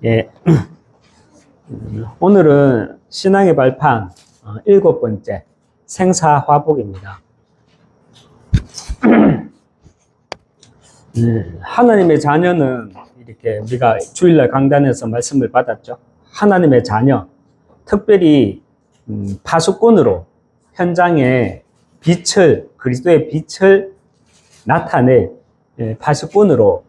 예, 오늘은 신앙의 발판 7번째 생사화복입니다. 하나님의 자녀는 이렇게 우리가 주일날 강단에서 말씀을 받았죠. 하나님의 자녀, 특별히 파수꾼으로 현장에 빛을, 그리스도의 빛을 나타낼 파수꾼으로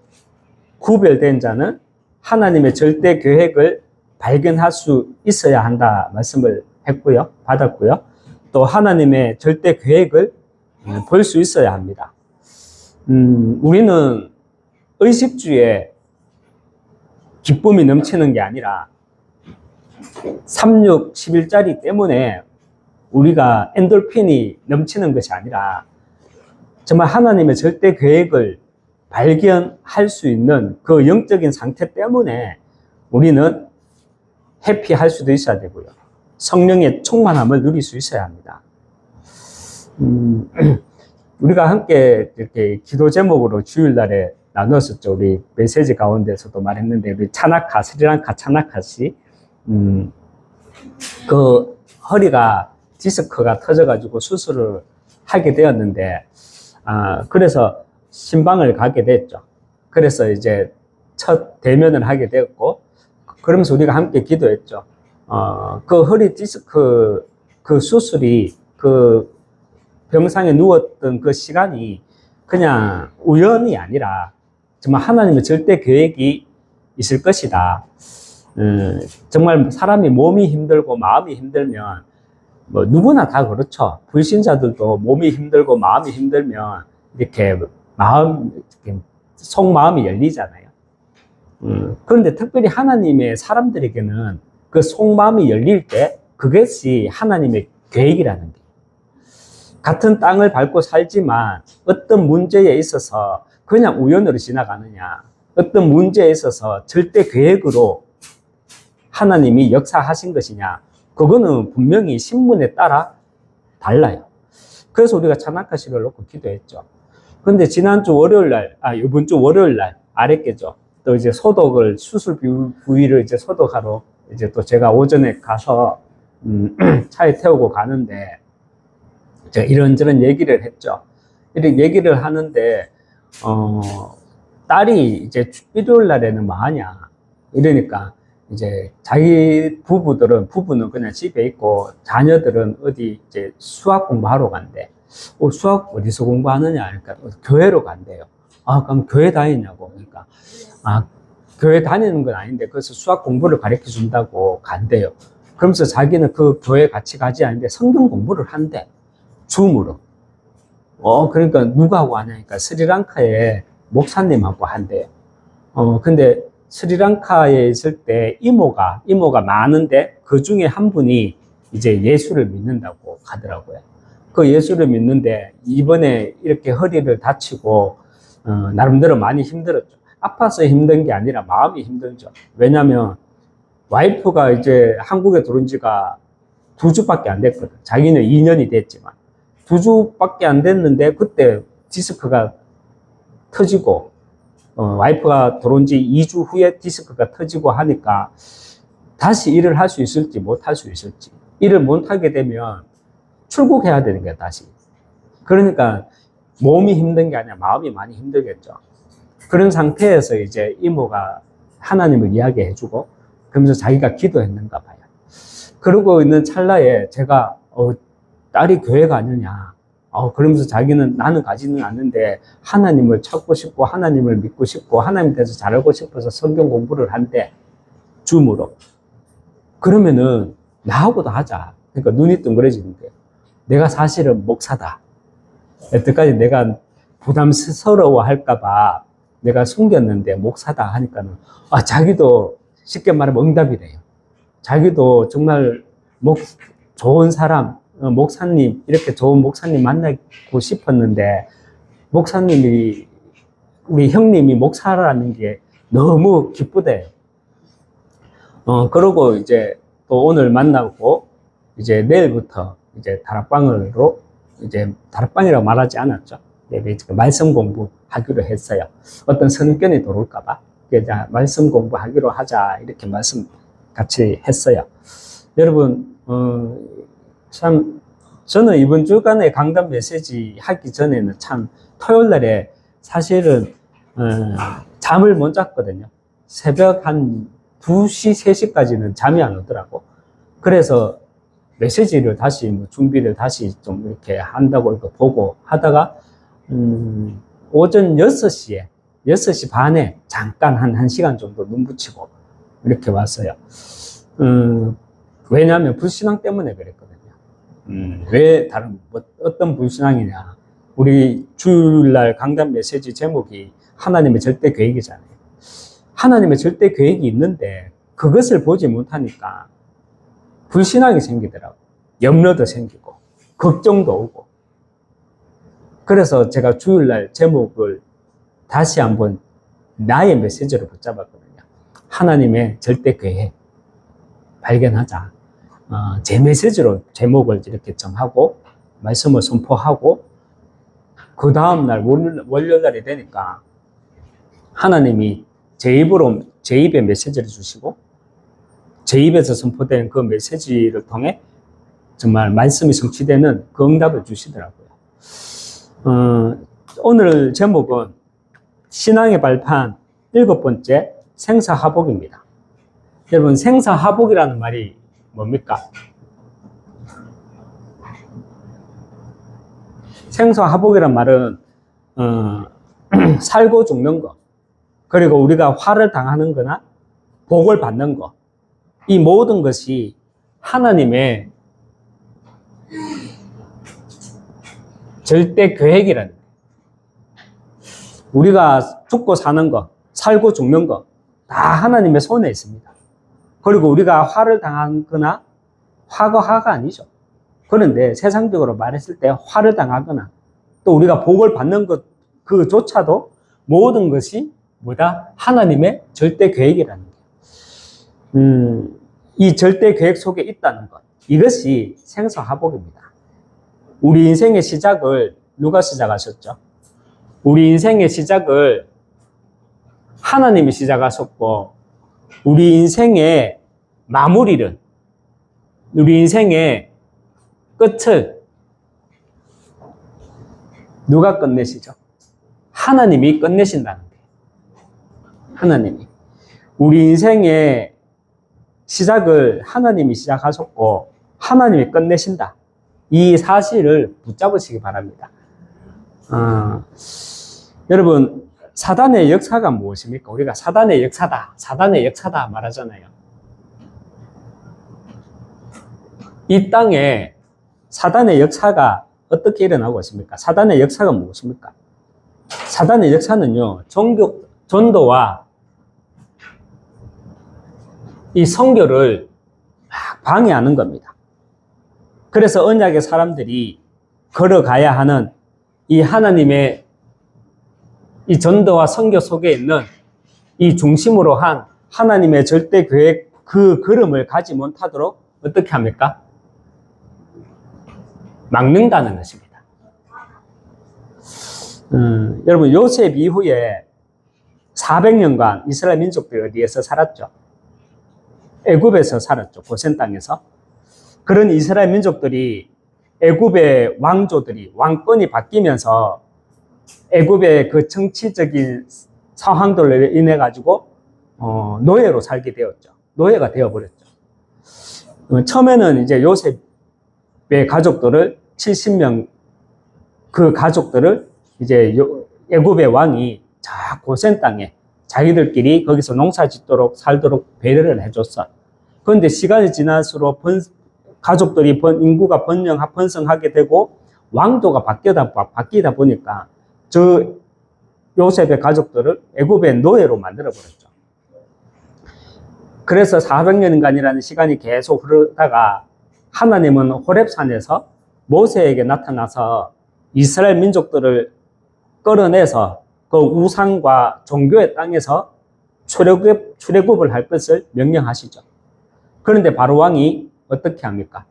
구별된 자는 하나님의 절대 계획을 발견할 수 있어야 한다 말씀을 했고요, 받았고요. 또 하나님의 절대 계획을 볼 수 있어야 합니다. 우리는 의식주에 기쁨이 넘치는 게 아니라 36, 11짜리 때문에 우리가 엔돌핀이 넘치는 것이 아니라 정말 하나님의 절대 계획을 발견할 수 있는 그 영적인 상태 때문에 우리는 해피할 수도 있어야 되고요. 성령의 충만함을 누릴 수 있어야 합니다. 우리가 함께 이렇게 기도 제목으로 주일날에 나눴었죠. 우리 메시지 가운데서도 말했는데, 우리 차나카, 스리랑카 차나카시, 그 허리가 디스크가 터져가지고 수술을 하게 되었는데, 그래서 신방을 가게 됐죠. 그래서 이제 첫 대면을 하게 되었고, 그러면서 우리가 함께 기도했죠. 그 허리 디스크 그 수술이 그 병상에 누웠던 그 시간이 그냥 우연이 아니라 정말 하나님의 절대 계획이 있을 것이다. 정말 사람이 몸이 힘들고 마음이 힘들면 뭐 누구나 다 그렇죠. 불신자들도 몸이 힘들고 마음이 힘들면 이렇게 속마음이 열리잖아요. 그런데 특별히 하나님의 사람들에게는 그 속마음이 열릴 때 그것이 하나님의 계획이라는 거예요. 같은 땅을 밟고 살지만 어떤 문제에 있어서 그냥 우연으로 지나가느냐, 어떤 문제에 있어서 절대 계획으로 하나님이 역사하신 것이냐, 그거는 분명히 신문에 따라 달라요. 그래서 우리가 차나카시를 놓고 기도했죠. 그런데 지난주 월요일날, 이번 주 월요일날 아랫게죠. 또 이제 소독을, 수술 부위를 이제 소독하러 이제 또 제가 오전에 가서 차에 태우고 가는데 제가 이런저런 얘기를 했죠. 이렇게 얘기를 하는데 딸이 이제 일요일 날에는 뭐 하냐 이러니까 이제 자기 부부는 그냥 집에 있고 자녀들은 어디 이제 수학 공부하러 간대. 수학 어디서 공부하느냐 그러니까 교회로 간대요. 그럼 교회 다니냐고. 그러니까 교회 다니는 건 아닌데 그래서 수학 공부를 가르쳐 준다고 간대요. 그러면서 자기는 그 교회 같이 가지 않는데 성경 공부를 한대. 줌으로. 그러니까 누구하고 하냐니까 스리랑카의 목사님하고 한대요. 근데 스리랑카에 있을 때 이모가 많은데 그 중에 한 분이 이제 예수를 믿는다고 하더라고요. 그 예수를 믿는데 이번에 이렇게 허리를 다치고 나름대로 많이 힘들었죠. 아파서 힘든 게 아니라 마음이 힘들죠. 왜냐면 와이프가 이제 한국에 들어온 지가 2주밖에 안 됐거든. 자기는 2년이 됐지만 2주밖에 안 됐는데 그때 디스크가 터지고 와이프가 들어온 지 2주 후에 디스크가 터지고 하니까 다시 일을 할 수 있을지 못 할 수 있을지, 일을 못 하게 되면 출국해야 되는 거야 다시. 그러니까 몸이 힘든 게 아니라 마음이 많이 힘들겠죠. 그런 상태에서 이제 이모가 하나님을 이야기해주고 그러면서 자기가 기도했는가 봐요. 그러고 있는 찰나에 제가 딸이 교회 가느냐, 그러면서 자기는 나는 가지는 않는데 하나님을 찾고 싶고 하나님을 믿고 싶고 하나님에 대해서 잘 알고 싶어서 성경 공부를 한대. 줌으로. 그러면은 나하고도 하자. 그러니까 눈이 둥그러지는 거예요. 내가 사실은 목사다. 여태까지 내가 부담스러워 할까봐 내가 숨겼는데 목사다 하니까는 자기도 쉽게 말하면 응답이래요. 자기도 정말 좋은 사람, 목사님, 이렇게 좋은 목사님 만나고 싶었는데 목사님이, 우리 형님이 목사라는 게 너무 기쁘대요. 그러고 이제 또 오늘 만나고 이제 내일부터 이제 다락방으로, 이제 다락방이라고 말하지 않았죠. 말씀 공부하기로 했어요. 어떤 선입견이 들어올까봐. 말씀 공부하기로 하자 이렇게 말씀 같이 했어요. 여러분 참 저는 이번 주간에 강단 메시지 하기 전에는 참 토요일 날에 사실은 잠을 못 잤거든요. 새벽 한 2시, 3시까지는 잠이 안 오더라고. 그래서 메시지를 다시 준비를 다시 좀 이렇게 한다고 이렇게 보고 하다가 오전 6시 반에 잠깐 한 1시간 정도 눈 붙이고 이렇게 왔어요. 왜냐하면 불신앙 때문에 그랬거든요. 왜 어떤 불신앙이냐. 우리 주일날 강단 메시지 제목이 하나님의 절대 계획이잖아요. 하나님의 절대 계획이 있는데 그것을 보지 못하니까 불신앙이 생기더라고. 염려도 생기고 걱정도 오고. 그래서 제가 주일날 제목을 다시 한번 나의 메시지로 붙잡았거든요. 하나님의 절대 계획 발견하자. 제 메시지로 제목을 이렇게 정하고 말씀을 선포하고 그 다음날 월요일날이 되니까 하나님이 제 입에 메시지를 주시고 제 입에서 선포된 그 메시지를 통해 정말 말씀이 성취되는 그 응답을 주시더라고요. 오늘 제목은 신앙의 발판 7번째 생사하복입니다. 여러분 생사하복이라는 말이 뭡니까? 생사하복이란 말은 살고 죽는 것, 그리고 우리가 화를 당하는 거나 복을 받는 것, 이 모든 것이 하나님의 절대 계획이라는 거예요. 우리가 죽고 사는 것, 살고 죽는 것, 다 하나님의 손에 있습니다. 그리고 우리가 화를 당하거나, 화가 아니죠. 그런데 세상적으로 말했을 때 화를 당하거나, 또 우리가 복을 받는 것, 그조차도 모든 것이 뭐다? 하나님의 절대 계획이라는 거예요. 이 절대 계획 속에 있다는 것, 이것이 생사하복입니다. 우리 인생의 시작을 누가 시작하셨죠? 우리 인생의 시작을 하나님이 시작하셨고, 우리 인생의 마무리를, 우리 인생의 끝을 누가 끝내시죠? 하나님이 끝내신다는 거예요. 하나님이. 우리 인생의 시작을 하나님이 시작하셨고 하나님이 끝내신다. 이 사실을 붙잡으시기 바랍니다. 여러분, 사단의 역사가 무엇입니까? 우리가 사단의 역사다 말하잖아요. 이 땅에 사단의 역사가 어떻게 일어나고 있습니까? 사단의 역사가 무엇입니까? 사단의 역사는요, 전도와 이 선교를 막 방해하는 겁니다. 그래서 언약의 사람들이 걸어가야 하는 이 하나님의 이 전도와 선교 속에 있는 이 중심으로 한 하나님의 절대 계획 그 걸음을 가지 못하도록 어떻게 합니까? 막는다는 것입니다. 여러분, 요셉 이후에 400년간 이스라엘 민족들이 어디에서 살았죠? 애굽에서 살았죠. 고센 땅에서. 그런 이스라엘 민족들이 애굽의 왕조들이 왕권이 바뀌면서 애굽의 그 정치적인 상황들로 인해 가지고 노예로 살게 되었죠. 노예가 되어버렸죠. 처음에는 이제 요셉의 가족들을 70명 그 가족들을 이제 애굽의 왕이 저 고센 땅에 자기들끼리 거기서 농사 짓도록 살도록 배려를 해줬어. 그런데 시간이 지날수록 가족들이 인구가 번성하게 되고 왕조가 바뀌다 보니까 저 요셉의 가족들을 애굽의 노예로 만들어버렸죠. 그래서 400년간이라는 시간이 계속 흐르다가 하나님은 호렙산에서 모세에게 나타나서 이스라엘 민족들을 끌어내서 그 우상과 종교의 땅에서 출애굽을 할 것을 명령하시죠. 그런데 바로 왕이 어떻게 합니까?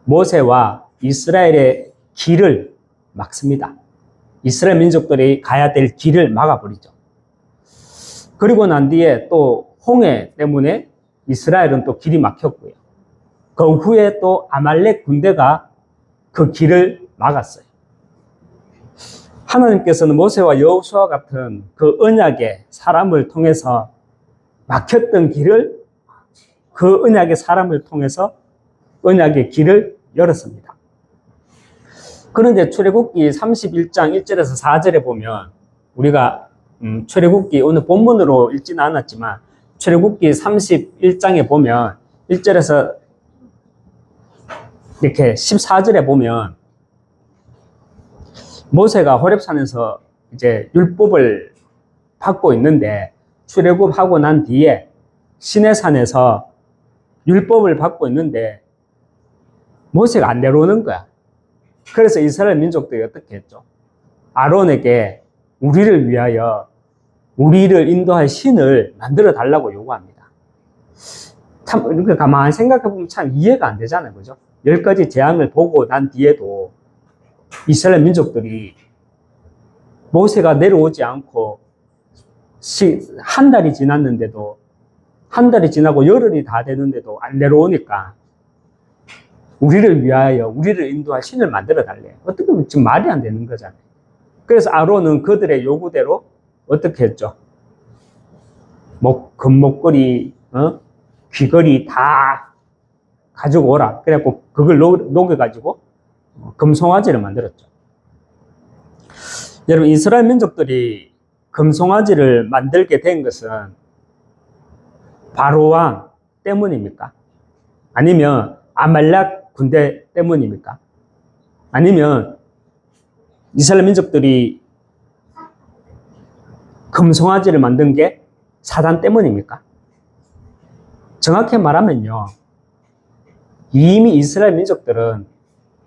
모세와 이스라엘의 길을 막습니다. 이스라엘 민족들이 가야 될 길을 막아버리죠. 그리고 난 뒤에 또 홍해 때문에 이스라엘은 또 길이 막혔고요. 그 후에 또 아말렉 군대가 그 길을 막았어요. 하나님께서는 모세와 여호수아 같은 그 언약의 사람을 통해서 막혔던 길을, 그 언약의 사람을 통해서 언약의 길을 열었습니다. 그런데 출애굽기 31장 1절에서 4절에 보면 우리가 출애굽기 오늘 본문으로 읽지는 않았지만 출애굽기 31장에 보면 1절에서 이렇게 14절에 보면 모세가 호렙산에서 이제 율법을 받고 있는데 출애굽하고 난 뒤에 시내산에서 율법을 받고 있는데 모세가 안 내려오는 거야. 그래서 이스라엘 민족들이 어떻게 했죠? 아론에게 우리를 위하여 우리를 인도할 신을 만들어 달라고 요구합니다. 참, 이렇게 가만히 생각해 보면 참 이해가 안 되잖아요. 그죠? 10가지 재앙을 보고 난 뒤에도 이스라엘 민족들이 모세가 내려오지 않고 한 달이 지났는데도, 한 달이 지나고 열흘이 다 되는데도 안 내려오니까 우리를 위하여 우리를 인도할 신을 만들어 달래. 어떻게 보면 지금 말이 안 되는 거잖아요. 그래서 아론은 그들의 요구대로 어떻게 했죠? 금목걸이, 귀걸이 다 가지고 오라. 그래갖고 그걸 녹여가지고 금송아지를 만들었죠. 여러분, 이스라엘 민족들이 금송아지를 만들게 된 것은 바로왕 때문입니까? 아니면 아말렉 군대 때문입니까? 아니면 이스라엘 민족들이 금송아지를 만든 게 사단 때문입니까? 정확히 말하면요, 이미 이스라엘 민족들은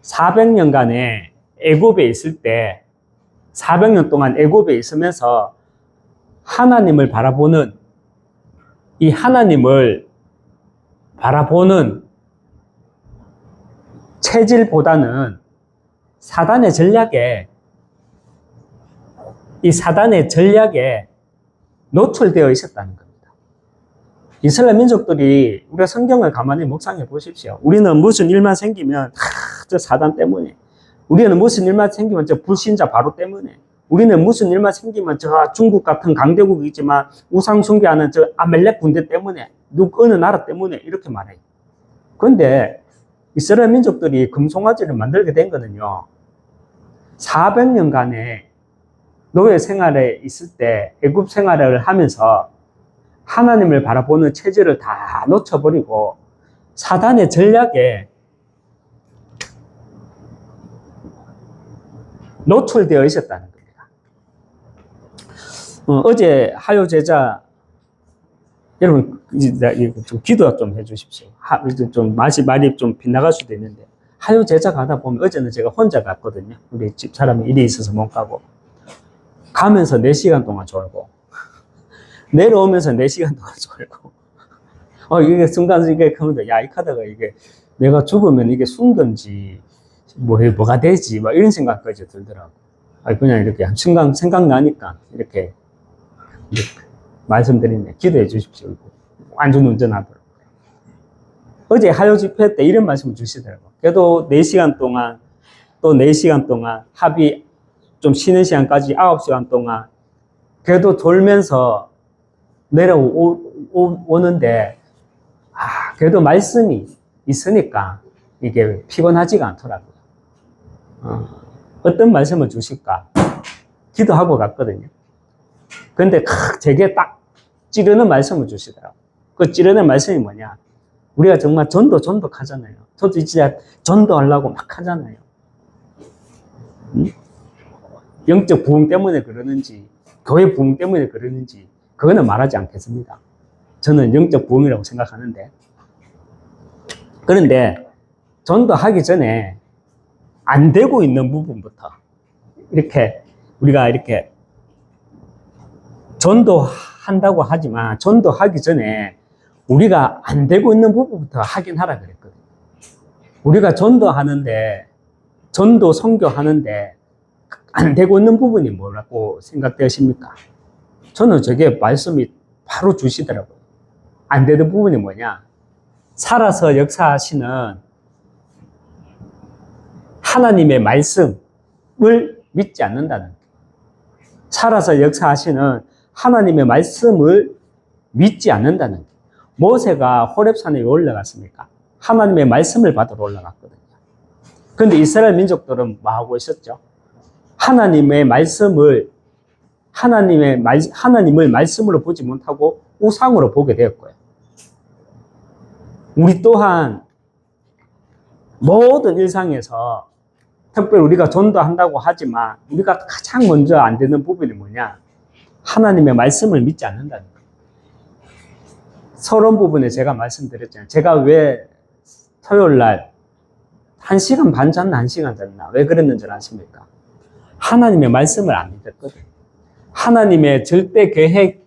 400년간의 애굽에 있을 때 400년 동안 애굽에 있으면서 하나님을 바라보는, 이 하나님을 바라보는 체질보다는 사단의 전략에, 이 사단의 전략에 노출되어 있었다는 겁니다. 이스라엘 민족들이, 우리가 성경을 가만히 묵상해 보십시오. 우리는 무슨 일만 생기면 저 사단 때문에, 우리는 무슨 일만 생기면 저 불신자 바로 때문에, 우리는 무슨 일만 생기면 저 중국 같은 강대국이지만 우상 숭배하는 저 아말렉 군대 때문에, 어느 나라 때문에 이렇게 말해요. 그런데 이스라엘 민족들이 금송아지를 만들게 된 거는요, 400년간의 노예 생활에 있을 때, 애굽 생활을 하면서 하나님을 바라보는 체질을 다 놓쳐버리고 사단의 전략에 노출되어 있었다는 겁니다. 어제 하요 제자, 여러분, 이제 좀 기도 좀 해주십시오. 좀 말이 좀 빗나갈 수도 있는데, 하요 제자 가다 보면, 어제는 제가 혼자 갔거든요. 우리 집 사람이 일이 있어서 못 가고, 가면서 4시간 동안 졸고, 내려오면서 4시간 동안 졸고, 이게 순간, 이게 그런데, 야, 이 카드가 이게 내가 죽으면 이게 순건지, 뭐가 되지, 막 이런 생각까지 들더라고. 그냥 이렇게 생각나니까, 이렇게 말씀드리네. 기도해 주십시오. 안전 운전하도록. 어제 하요 집회 때 이런 말씀을 주시더라고요. 그래도 4시간 동안, 또 4시간 동안, 합의 좀 쉬는 시간까지 9시간 동안, 그래도 돌면서 내려오는데, 그래도 말씀이 있으니까 이게 피곤하지가 않더라고요. 어떤 말씀을 주실까? 기도하고 갔거든요. 근데 제게 딱 찌르는 말씀을 주시더라고요. 그 찌르는 말씀이 뭐냐? 우리가 정말 전도하잖아요. 저도 진짜 전도하려고 막 하잖아요. 영적 부흥 때문에 그러는지, 교회 부흥 때문에 그러는지, 그거는 말하지 않겠습니다. 저는 영적 부흥이라고 생각하는데. 그런데 전도하기 전에 안 되고 있는 부분부터 이렇게 우리가 이렇게 전도한다고 하지만 전도하기 전에 우리가 안 되고 있는 부분부터 하긴 하라 그랬거든요. 우리가 전도하는데, 전도 선교하는데 안 되고 있는 부분이 뭐라고 생각되십니까? 저는 저게 말씀이 바로 주시더라고요. 안 되는 부분이 뭐냐? 살아서 역사하시는 하나님의 말씀을 믿지 않는다는 거예요. 살아서 역사하시는 하나님의 말씀을 믿지 않는다는 거예요. 모세가 호렙산에 왜 올라갔습니까? 하나님의 말씀을 받으러 올라갔거든요. 그런데 이스라엘 민족들은 뭐 하고 있었죠? 하나님의 말씀을 하나님을 말씀으로 보지 못하고 우상으로 보게 되었고요. 우리 또한 모든 일상에서 특별히 우리가 전도한다고 하지만 우리가 가장 먼저 안 되는 부분이 뭐냐? 하나님의 말씀을 믿지 않는다는 거예요. 서론 부분에 제가 말씀드렸잖아요. 제가 왜 토요일 날 1시간 반 잤나 1시간 잤나 왜 그랬는지 아십니까? 하나님의 말씀을 안 믿었거든요. 하나님의 절대 계획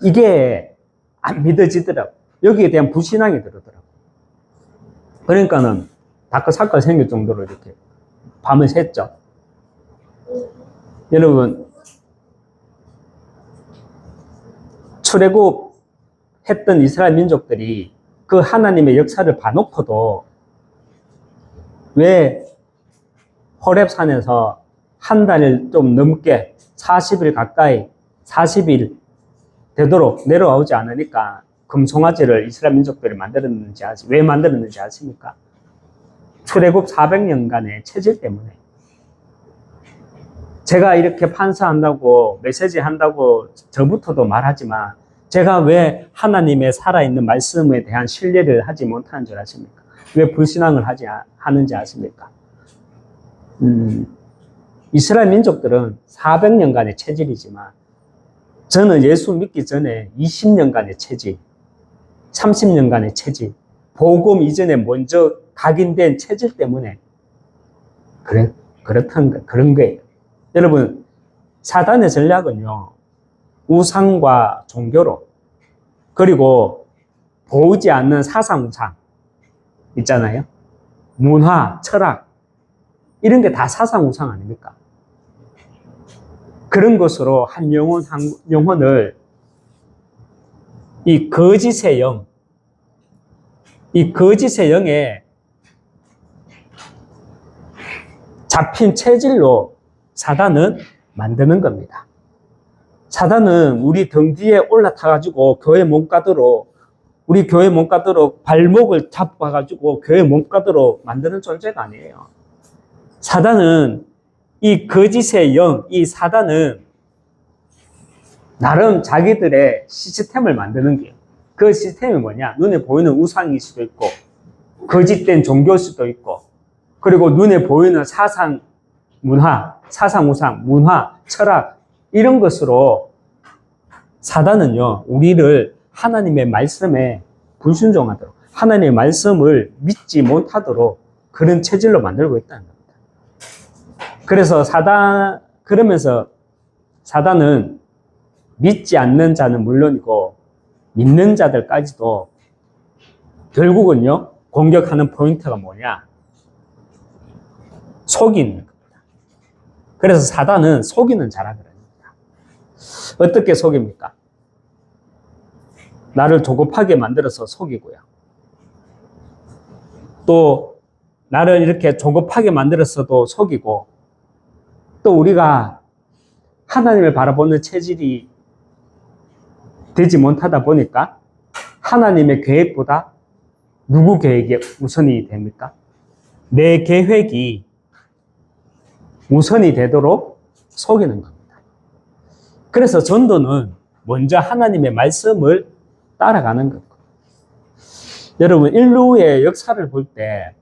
이게 안 믿어지더라고요. 여기에 대한 불신앙이 들더라고요. 그러니까는 다크사건 생길 정도로 이렇게 밤을 샜죠. 여러분, 출애굽 했던 이스라엘 민족들이 그 하나님의 역사를 봐놓고도 왜 호렙산에서 한 달을 좀 넘게 40일 가까이 40일 되도록 내려오지 않으니까 금송아지를 이스라엘 민족들이 왜 만들었는지 아십니까? 출애굽 400년간의 체질 때문에. 제가 이렇게 판사한다고 메시지 한다고 저부터도 말하지만 제가 왜 하나님의 살아있는 말씀에 대한 신뢰를 하지 못하는 줄 아십니까? 왜 불신앙을 하는지 아십니까? 이스라엘 민족들은 400년간의 체질이지만 저는 예수 믿기 전에 20년간의 체질, 30년간의 체질, 복음 이전에 먼저 각인된 체질 때문에 그런 거예요. 여러분, 사단의 전략은요, 우상과 종교로, 그리고 보이지 않는 사상 우상 있잖아요. 문화, 철학, 이런 게 다 사상 우상 아닙니까? 그런 것으로 한 영혼을 이 거짓의 영에 잡힌 체질로 사단은 만드는 겁니다. 사단은 우리 등 뒤에 올라타가지고 우리 교회 몸가도로 발목을 잡아가지고 교회 몸가도로 만드는 존재가 아니에요. 사단은 이 거짓의 이 사단은 나름 자기들의 시스템을 만드는 거예요. 그 시스템이 뭐냐? 눈에 보이는 우상일 수도 있고, 거짓된 종교일 수도 있고, 그리고 눈에 보이는 사상 우상, 문화, 철학, 이런 것으로 사단은요, 우리를 하나님의 말씀에 불순종하도록, 하나님의 말씀을 믿지 못하도록 그런 체질로 만들고 있다는 겁니다. 그래서 그러면서 사단은 믿지 않는 자는 물론이고, 믿는 자들까지도 결국은요, 공격하는 포인트가 뭐냐? 속이는 겁니다. 그래서 사단은 속이는 자라 그럽니다. 어떻게 속입니까? 나를 조급하게 만들어서 속이고요. 또 나를 이렇게 조급하게 만들어서도 속이고, 또 우리가 하나님을 바라보는 체질이 되지 못하다 보니까 하나님의 계획보다 누구 계획이 우선이 됩니까? 내 계획이 우선이 되도록 속이는 겁니다. 그래서 전도는 먼저 하나님의 말씀을 따라가는 겁니다. 여러분, 인류의 역사를 볼 때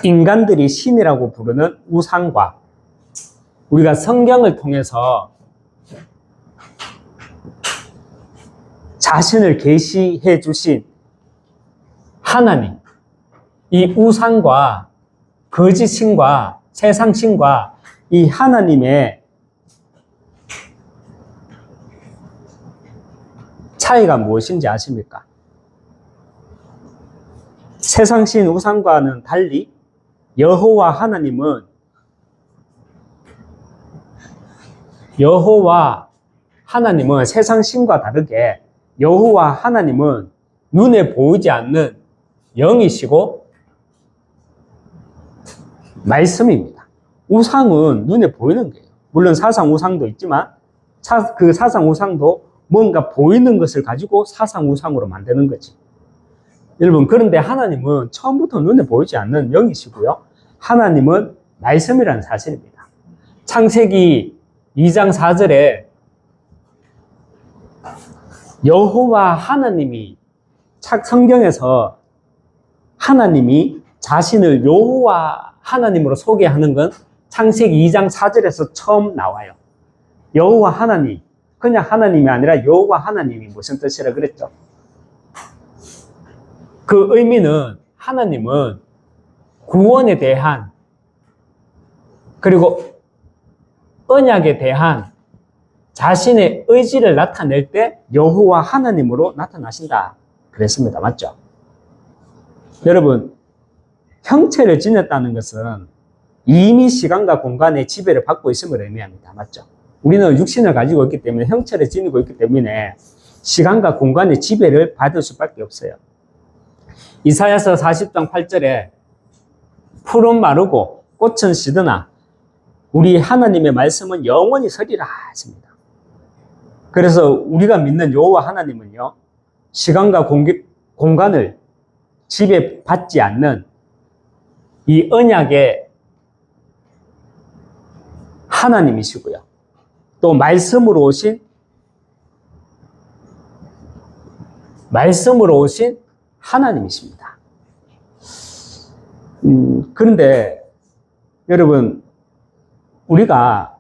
인간들이 신이라고 부르는 우상과 우리가 성경을 통해서 자신을 계시해 주신 하나님, 이 우상과 거짓신과 세상신과 이 하나님의 차이가 무엇인지 아십니까? 세상신 우상과는 달리 여호와 하나님은 여호와 하나님은 세상 신과 다르게 여호와 하나님은 눈에 보이지 않는 영이시고 말씀입니다. 우상은 눈에 보이는 거예요. 물론 사상 우상도 있지만 그 사상 우상도 뭔가 보이는 것을 가지고 사상 우상으로 만드는 거지. 여러분, 그런데 하나님은 처음부터 눈에 보이지 않는 영이시고요. 하나님은 말씀이라는 사실입니다. 창세기 2장 4절에 여호와 하나님이 성경에서 하나님이 자신을 여호와 하나님으로 소개하는 건 창세기 2장 4절에서 처음 나와요. 여호와 하나님, 그냥 하나님이 아니라 여호와 하나님이 무슨 뜻이라 그랬죠? 그 의미는 하나님은 구원에 대한 그리고 언약에 대한 자신의 의지를 나타낼 때 여호와 하나님으로 나타나신다 그랬습니다. 맞죠? 여러분, 형체를 지녔다는 것은 이미 시간과 공간의 지배를 받고 있음을 의미합니다. 맞죠? 우리는 육신을 가지고 있기 때문에 형체를 지니고 있기 때문에 시간과 공간의 지배를 받을 수밖에 없어요. 이사야서 40장 8절에 풀은 마르고 꽃은 시드나 우리 하나님의 말씀은 영원히 서리라 했습니다. 그래서 우리가 믿는 여호와 하나님은요, 시간과 공간을 지배받지 않는 이 언약의 하나님이시고요. 또 말씀으로 오신 하나님이십니다. 그런데 여러분, 우리가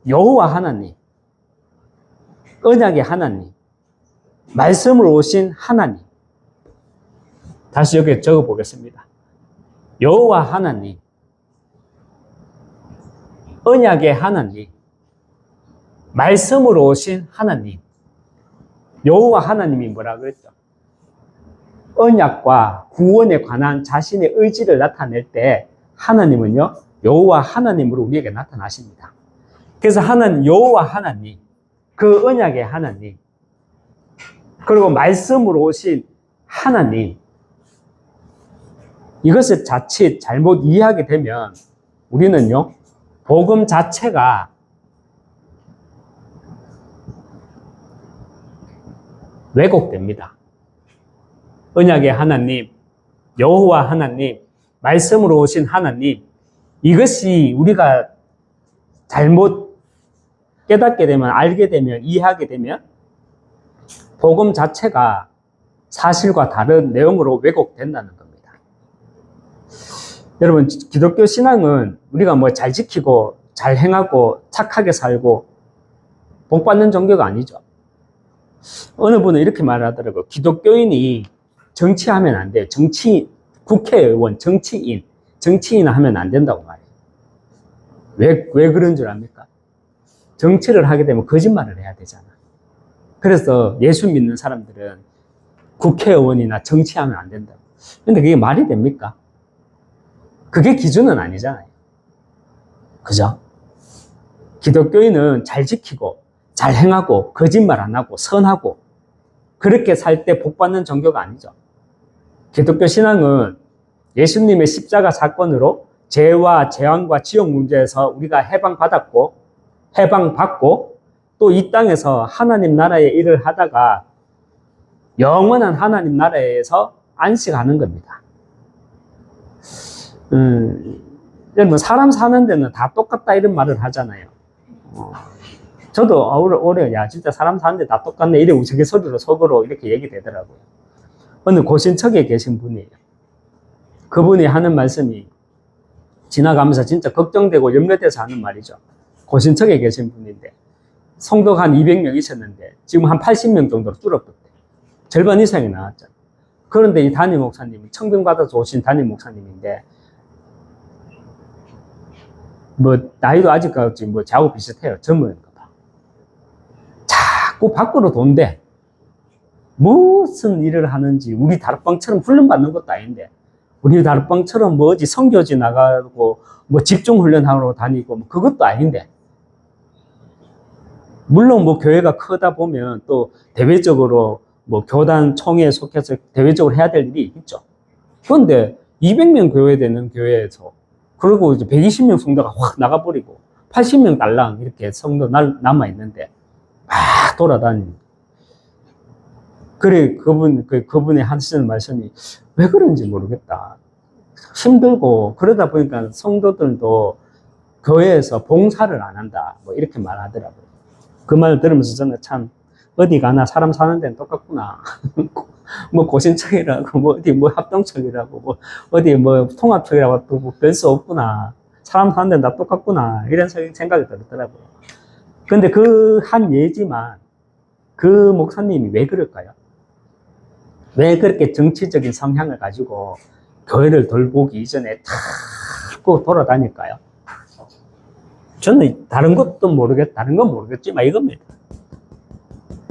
여호와 하나님, 언약의 하나님, 말씀으로 오신 하나님, 다시 여기 적어 보겠습니다. 여호와 하나님, 언약의 하나님, 말씀으로 오신 하나님. 여호와 하나님이 뭐라 그랬죠? 언약과 구원에 관한 자신의 의지를 나타낼 때 하나님은요, 여호와 하나님으로 우리에게 나타나십니다. 그래서 여호와 하나님, 그 언약의 하나님, 그리고 말씀으로 오신 하나님, 이것을 자칫 잘못 이해하게 되면 우리는요, 복음 자체가 왜곡됩니다. 언약의 하나님, 여호와 하나님, 말씀으로 오신 하나님, 이것이 우리가 잘못 깨닫게 되면, 알게 되면, 이해하게 되면 복음 자체가 사실과 다른 내용으로 왜곡된다는 겁니다. 여러분, 기독교 신앙은 우리가 뭐 잘 지키고 잘 행하고 착하게 살고 복 받는 종교가 아니죠. 어느 분은 이렇게 말하더라고요. 기독교인이 정치하면 안 돼요. 국회의원, 정치인 하면 안 된다고 말해요. 왜 그런 줄 압니까? 정치를 하게 되면 거짓말을 해야 되잖아. 그래서 예수 믿는 사람들은 국회의원이나 정치하면 안 된다고. 근데 그게 말이 됩니까? 그게 기준은 아니잖아요. 그죠? 기독교인은 잘 지키고, 잘 행하고, 거짓말 안 하고, 선하고, 그렇게 살 때 복 받는 종교가 아니죠. 기독교 신앙은 예수님의 십자가 사건으로 죄와 재앙과 지옥 문제에서 우리가 해방받고, 또 이 땅에서 하나님 나라의 일을 하다가 영원한 하나님 나라에서 안식하는 겁니다. 여러분, 사람 사는 데는 다 똑같다 이런 말을 하잖아요. 저도 올해 진짜 사람 사는데 다 똑같네 이래 우스갯소리로 속으로 이렇게 얘기되더라고요. 어느 고신척에 계신 분이에요. 그분이 하는 말씀이 지나가면서 진짜 걱정되고 염려돼서 하는 말이죠. 고신척에 계신 분인데 성도가 한 200명 있었는데 지금 한 80명 정도로 줄었대. 절반 이상이 나왔잖아요. 그런데 이 담임 목사님은 청빙받아서 오신 담임 목사님인데 나이도 아직까지 저하고 비슷해요. 젊은가 봐. 자꾸 밖으로 돈대. 무슨 일을 하는지 우리 다락방처럼 훈련받는 것도 아닌데 우리 다락방처럼 어디 선교지 나가고 집중훈련하러 다니고 그것도 아닌데 물론 뭐 교회가 크다 보면 또 대외적으로 뭐 교단 총회에 속해서 대외적으로 해야 될 일이 있죠. 그런데 200명 교회 되는 교회에서 그리고 이제 120명 성도가 확 나가버리고 80명 달랑 이렇게 성도 남아 있는데 막 돌아다니는. 그래 그분의 하시는 말씀이 왜 그런지 모르겠다. 힘들고 그러다 보니까 성도들도 교회에서 봉사를 안 한다. 뭐 이렇게 말하더라고요. 그 말을 들으면서 저는 참 어디 가나 사람 사는 데는 똑같구나. 뭐 고신청이라고 뭐 어디 뭐 합동청이라고 뭐 어디 뭐 통합청이라고 또 뭐 별 수 없구나. 사람 사는 데는 다 똑같구나. 이런 생각이 들더라고요. 근데 그 한 예지만 그 목사님이 왜 그럴까요? 왜 그렇게 정치적인 성향을 가지고 교회를 돌보기 이전에 자꾸 돌아다닐까요? 저는 다른 건 모르겠지만 이겁니다.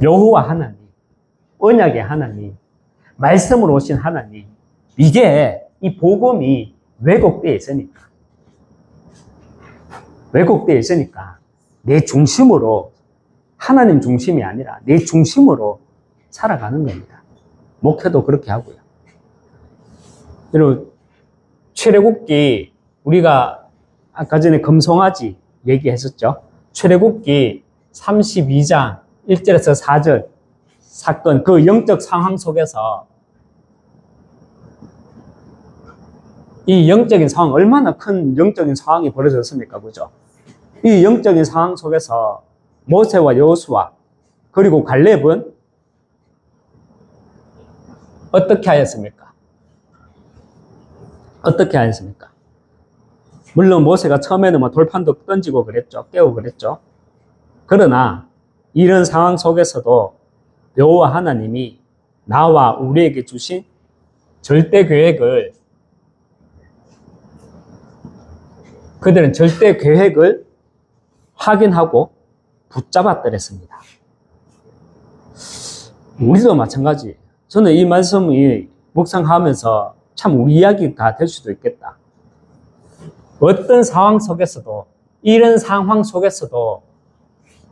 여호와 하나님, 언약의 하나님, 말씀으로 오신 하나님, 이게 이 복음이 왜곡되어 있으니까 내 중심으로, 하나님 중심이 아니라 내 중심으로 살아가는 겁니다. 목회도 그렇게 하고요. 여러분, 출애굽기 우리가 아까 전에 금송아지 얘기했었죠. 출애굽기 32장 1절에서 4절 사건, 그 영적 상황 속에서 이 영적인 상황, 얼마나 큰 영적인 상황이 벌어졌습니까? 그죠? 이 영적인 상황 속에서 모세와 여호수아 그리고 갈렙은 어떻게 하였습니까? 물론 모세가 처음에는 뭐 돌판도 던지고 그랬죠. 깨우고 그랬죠. 그러나 이런 상황 속에서도 여호와 하나님이 나와 우리에게 주신 절대 계획을, 그들은 절대 계획을 확인하고 붙잡았더랬습니다. 우리도 마찬가지. 저는 이 말씀이 묵상하면서 참 우리 이야기가 될 수도 있겠다. 어떤 상황 속에서도, 이런 상황 속에서도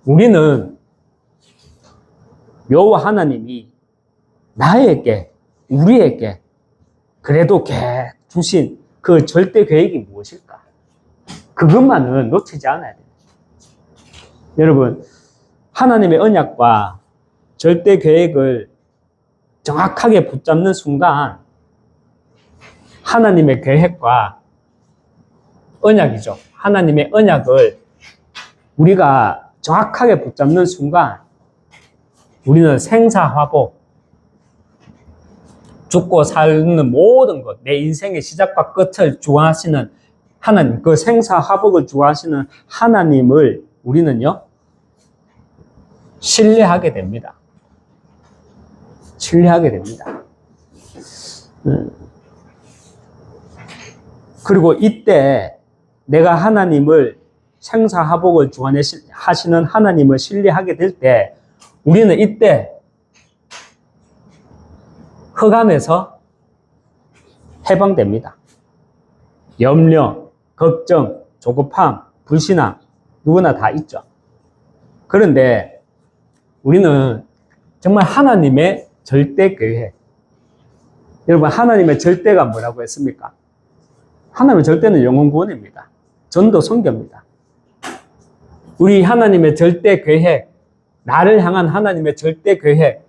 우리는 여호와 하나님이 나에게, 우리에게 그래도 주신 그 절대 계획이 무엇일까? 그것만은 놓치지 않아야 돼요. 여러분, 하나님의 언약과 절대 계획을 정확하게 붙잡는 순간 하나님의 계획과 언약이죠. 하나님의 언약을 우리가 정확하게 붙잡는 순간 우리는 생사화복, 죽고 사는 모든 것, 내 인생의 시작과 끝을 주관하시는 하나님, 그 생사화복을 주관하시는 하나님을 우리는요 신뢰하게 됩니다. 그리고 이때 내가 하나님을, 생사화복을 주관하시는 하나님을 신뢰하게 될 때 우리는 이때 흑암에서 해방됩니다. 염려, 걱정, 조급함, 불신앙 누구나 다 있죠. 그런데 우리는 정말 하나님의 절대 계획, 여러분 하나님의 절대가 뭐라고 했습니까? 하나님의 절대는 영혼 구원입니다. 전도 선교입니다. 우리 하나님의 절대 계획, 나를 향한 하나님의 절대 계획,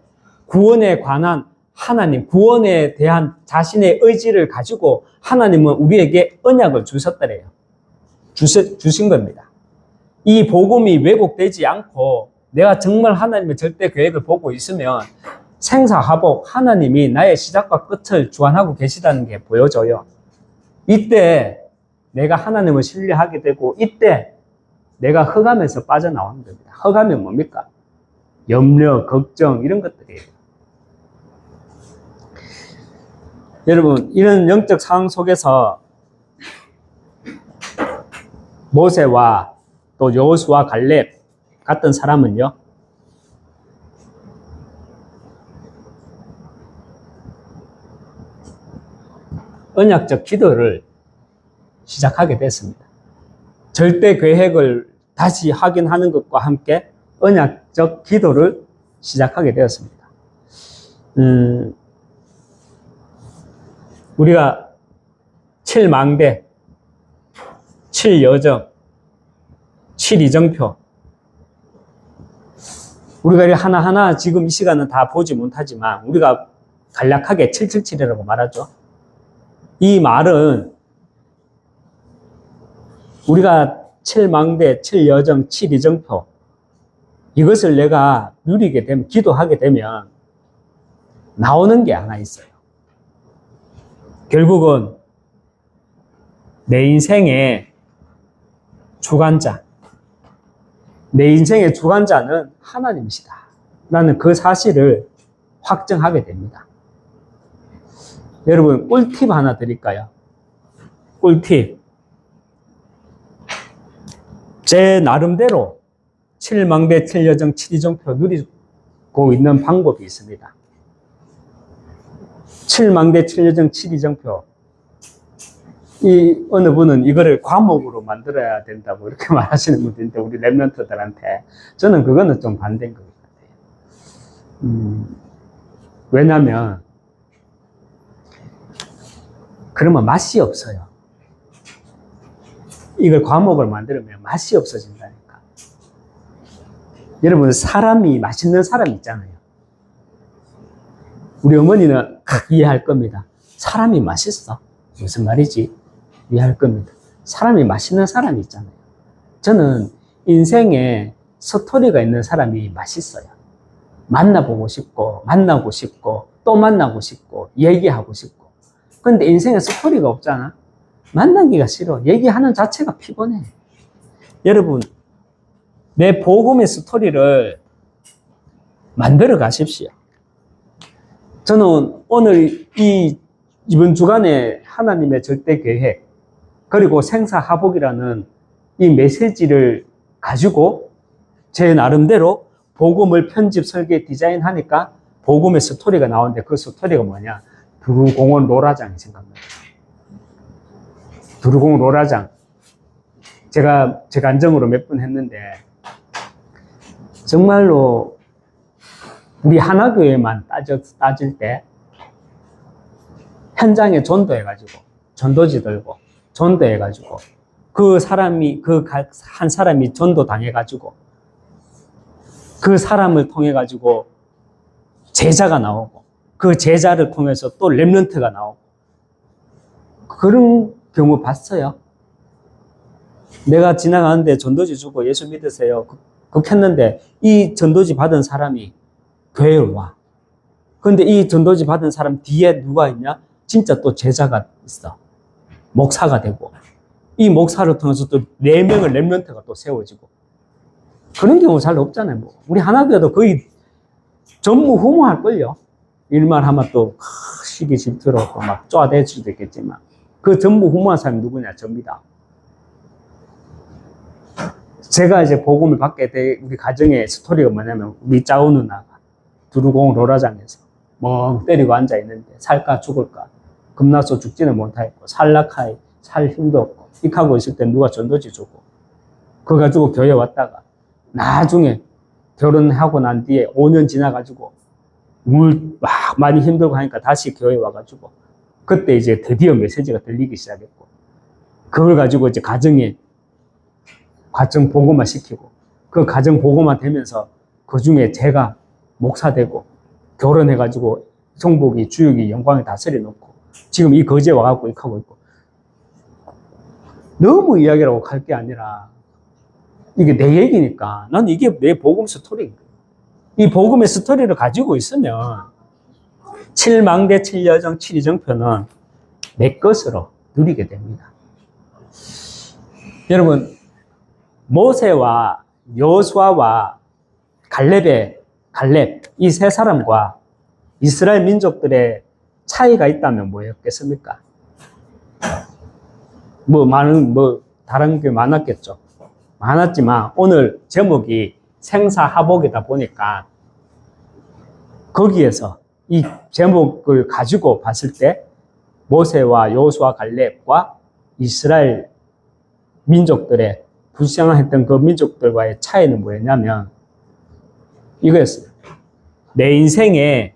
구원에 관한 하나님, 구원에 대한 자신의 의지를 가지고 하나님은 우리에게 언약을 주셨더래요. 주신 겁니다. 이 복음이 왜곡되지 않고 내가 정말 하나님의 절대 계획을 보고 있으면 생사화복, 하나님이 나의 시작과 끝을 주관하고 계시다는 게 보여져요. 이때 내가 하나님을 신뢰하게 되고 이때 내가 흑암에서 빠져나오는 겁니다. 흑암이 뭡니까? 염려, 걱정 이런 것들이에요. 여러분, 이런 영적 상황 속에서 모세와 또 여호수아, 갈렙 같은 사람은요, 언약적 기도를 시작하게 됐습니다. 절대 계획을 다시 확인하는 것과 함께 언약적 기도를 시작하게 되었습니다. 우리가 7망대, 7여정, 7이정표, 우리가 하나하나 지금 이 시간은 다 보지 못하지만 우리가 간략하게 777이라고 말하죠. 이 말은 우리가 7망대, 7여정, 7이정표 이것을 내가 누리게 되면, 기도하게 되면 나오는 게 하나 있어요. 결국은 내 인생의 주관자, 내 인생의 주관자는 하나님이시다 라는 그 사실을 확정하게 됩니다. 여러분, 꿀팁 하나 드릴까요? 꿀팁. 제 나름대로 7망대, 7여정, 7이정표 누리고 있는 방법이 있습니다. 7망대, 7여정, 7이정표. 이 어느 분은 이거를 과목으로 만들어야 된다고 이렇게 말하시는 분들인데, 우리 랩런트들한테 저는 그거는 좀 반대인 것 같아요. 왜냐하면 그러면 맛이 없어요. 이걸 과목을 만들면 맛이 없어진다니까. 여러분, 사람이, 맛있는 사람 있잖아요. 우리 어머니는 이해할 겁니다. 사람이 맛있어. 무슨 말이지? 이해할 겁니다. 사람이 맛있는 사람이 있잖아요. 저는 인생에 스토리가 있는 사람이 맛있어요. 만나보고 싶고, 만나고 싶고, 또 만나고 싶고, 얘기하고 싶고. 근데 인생에 스토리가 없잖아? 만나기가 싫어. 얘기하는 자체가 피곤해. 여러분, 내 복음의 스토리를 만들어 가십시오. 저는 오늘 이번 주간에 하나님의 절대 계획, 그리고 생사하복이라는 이 메시지를 가지고 제 나름대로 복음을 편집, 설계, 디자인하니까 복음의 스토리가 나오는데, 그 스토리가 뭐냐? 두루공원 로라장이 생각납니다. 두루공원 로라장. 제가 간정으로 몇 번 했는데, 정말로 우리 하나교회만 따질 때 현장에 전도해가지고, 전도지 들고 전도해가지고, 그 한 사람이 전도 당해가지고, 그 사람을 통해가지고 제자가 나오고, 그 제자를 통해서 또 렘넌트가 나오고, 그런 경우 봤어요. 내가 지나가는데 전도지 주고 예수 믿으세요. 그렇게 했는데 이 전도지 받은 사람이 교회로 와. 근데 이 전도지 받은 사람 뒤에 누가 있냐? 진짜 또 제자가 있어. 목사가 되고. 이 목사를 통해서 또 4명의 렘넌트가 또 세워지고. 그런 경우 잘 없잖아요. 뭐. 우리 하나교회도 거의 전무후무할걸요. 일만 하면 또 시기 질투로 막 쪼아댈 수도 있겠지만, 그 전무후무한 사람이 누구냐? 접니다. 제가 이제 복음을 받게 된 우리 가정의 스토리가 뭐냐면, 우리 짜오 누나가 두루공 로라장에서 멍 때리고 앉아 있는데 살까 죽을까 겁나서 죽지는 못하겠고, 살라카이 살 힘도 없고 이하고 있을 때 누가 전도지 주고, 그거 가지고 교회 왔다가 나중에 결혼하고 난 뒤에 5년 지나가지고 막 많이 힘들고 하니까 다시 교회 와가지고, 그때 이제 드디어 메시지가 들리기 시작했고, 그걸 가지고 이제 가정 보고만 시키고, 그 가정 보고만 되면서 그 중에 제가 목사 되고 결혼해가지고 성복이 주역이 영광에 다스려 놓고 지금 이 거제에 와갖고 이렇게 하고 있고. 너무 이야기라고 할 게 아니라 이게 내 얘기니까, 난 이게 내 복음 스토리인 거예요. 이 복음의 스토리를 가지고 있으면 7망대, 7여정, 7이정표는 내 것으로 누리게 됩니다. 여러분, 모세와 여호수아와 갈렙, 이 세 사람과 이스라엘 민족들의 차이가 있다면 뭐였겠습니까? 다른 게 많았겠죠. 많았지만 오늘 제목이 생사하복이다 보니까 거기에서 이 제목을 가지고 봤을 때 모세와 여호수아, 갈렙과 이스라엘 민족들의 불쌍했던 그 민족들과의 차이는 뭐였냐면, 이거였어요. 내 인생의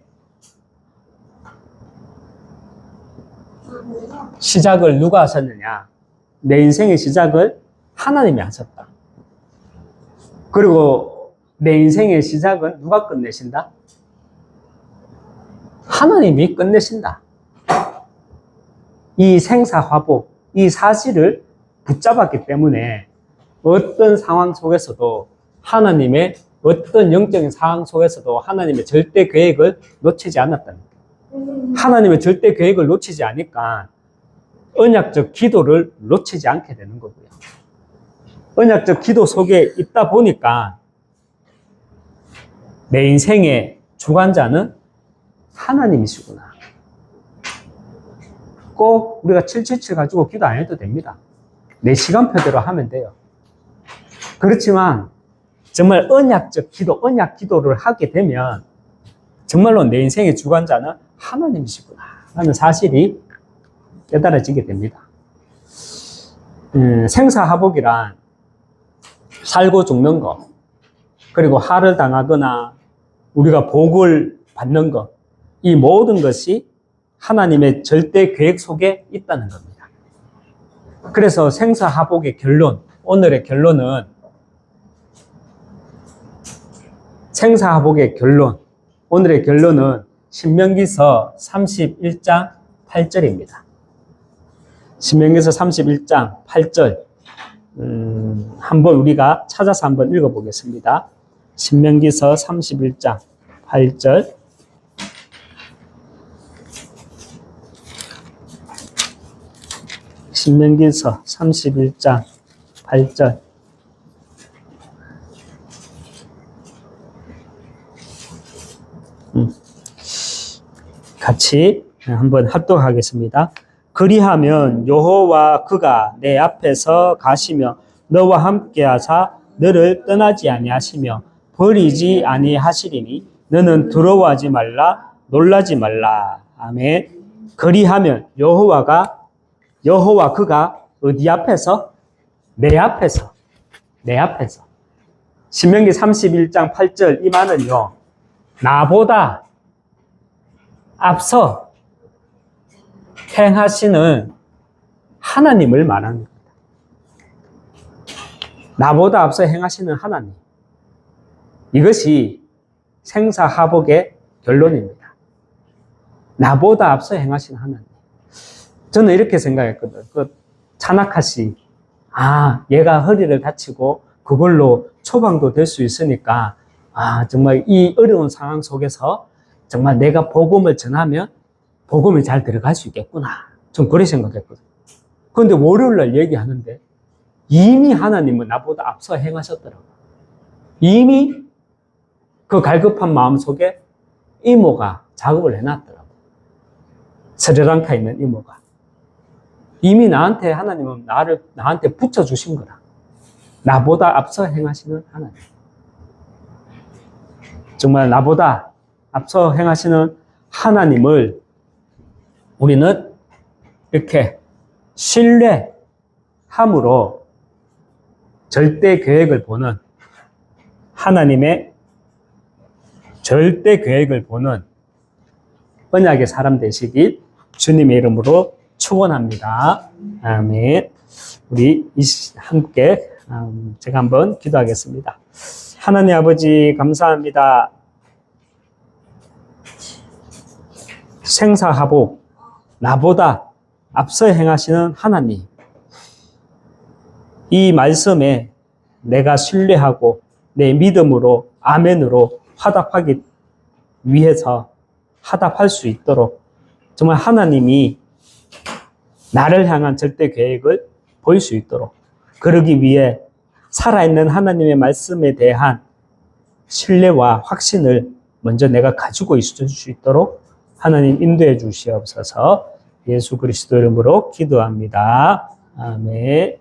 시작을 누가 하셨느냐? 내 인생의 시작을 하나님이 하셨다. 그리고 내 인생의 시작은 누가 끝내신다? 하나님이 끝내신다. 이 생사화복, 이 사실을 붙잡았기 때문에 어떤 상황 속에서도 하나님의 어떤 영적인 상황 속에서도 하나님의 절대 계획을 놓치지 않았다는 거예요. 하나님의 절대 계획을 놓치지 않으니까 언약적 기도를 놓치지 않게 되는 거고요. 언약적 기도 속에 있다 보니까 내 인생의 주관자는 하나님이시구나. 꼭 우리가 777 가지고 기도 안 해도 됩니다. 내 시간표대로 하면 돼요. 그렇지만 정말 언약적 기도, 언약 기도를 하게 되면 정말로 내 인생의 주관자는 하나님이시구나 하는 사실이 깨달아지게 됩니다. 생사화복이란 살고 죽는 것, 그리고 하를 당하거나 우리가 복을 받는 것, 이 모든 것이 하나님의 절대 계획 속에 있다는 겁니다. 그래서 생사화복의 결론, 오늘의 결론은 생사화복의 결론, 오늘의 결론은 신명기서 31장 8절입니다. 신명기서 31장 8절 한번 우리가 찾아서 한번 읽어보겠습니다. 신명기서 31장 8절 신명기서 31장 8절 같이 한번 합독하겠습니다. 그리하면 여호와 그가 내 앞에서 가시며 너와 함께 하사 너를 떠나지 아니하시며 버리지 아니하시리니 너는 두려워하지 말라 놀라지 말라. 아멘. 그리하면 여호와 그가 어디 앞에서? 내 앞에서. 신명기 31장 8절 이 말은요, 나보다 앞서 행하시는 하나님을 말하는 겁니다. 나보다 앞서 행하시는 하나님. 이것이 생사화복의 결론입니다. 나보다 앞서 행하시는 하나님. 저는 이렇게 생각했거든. 차나카씨, 얘가 허리를 다치고 그걸로 처방도 될 수 있으니까 정말 이 어려운 상황 속에서 정말 내가 복음을 전하면 복음이 잘 들어갈 수 있겠구나. 좀 그렇게 생각했거든. 그런데 월요일날 얘기하는데 이미 하나님은 나보다 앞서 행하셨더라고요. 이미 그 갈급한 마음 속에 이모가 작업을 해놨더라고요. 스리랑카에 있는 이모가. 이미 하나님은 나한테 붙여주신 거라. 나보다 앞서 행하시는 하나님. 정말 나보다 앞서 행하시는 하나님을 우리는 이렇게 신뢰함으로 절대 계획을 보는 하나님의 절대 계획을 보는 언약의 사람 되시길 주님의 이름으로 축원합니다. 아멘. 우리 함께 제가 한번 기도하겠습니다. 하나님 아버지 감사합니다. 생사화복 나보다 앞서 행하시는 하나님, 이 말씀에 내가 신뢰하고 내 믿음으로 아멘으로 화답하기 위해서 화답할 수 있도록 정말 하나님이 나를 향한 절대 계획을 보일 수 있도록 그러기 위해 살아있는 하나님의 말씀에 대한 신뢰와 확신을 먼저 내가 가지고 있을 수 있도록 하나님 인도해 주시옵소서. 예수 그리스도 이름으로 기도합니다. 아멘.